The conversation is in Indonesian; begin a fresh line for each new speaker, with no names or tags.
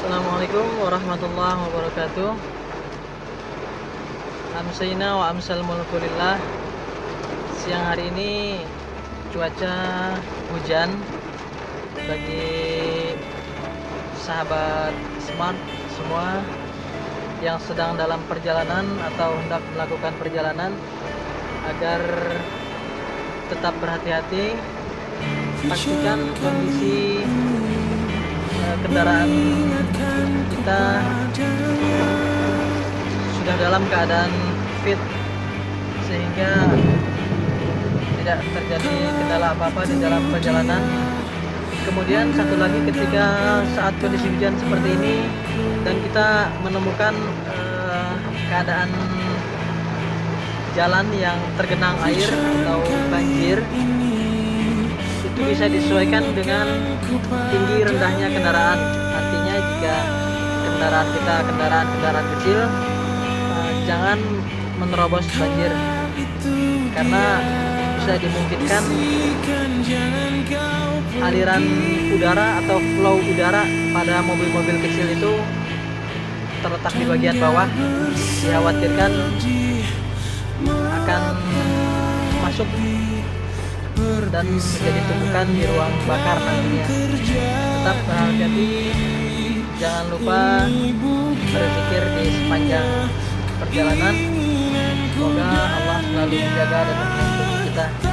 Assalamualaikum warahmatullahi wabarakatuh. Amsayna wa amsal mulkulillah. Siang hari ini cuaca hujan. Bagi sahabat smart semua yang sedang dalam perjalanan atau hendak melakukan perjalanan, agar tetap berhati-hati, pastikan kondisi kendaraan kita sudah dalam keadaan fit sehingga tidak terjadi kendala apa-apa di dalam perjalanan. Kemudian satu lagi, ketika saat kondisi hujan seperti ini dan kita menemukan keadaan jalan yang tergenang air atau banjir, itu bisa disesuaikan dengan tinggi rendahnya kendaraan. Artinya jika kendaraan kita kendaraan kecil, jangan menerobos banjir, karena bisa dimungkinkan aliran udara atau flow udara pada mobil-mobil kecil itu terletak di bagian bawah, dikhawatirkan akan masuk dan menjadi tumpukan di ruang bakar nantinya. Tetap berhati-hati, jangan lupa berzikir di sepanjang perjalanan. Semoga Allah selalu menjaga dan melindungi kita.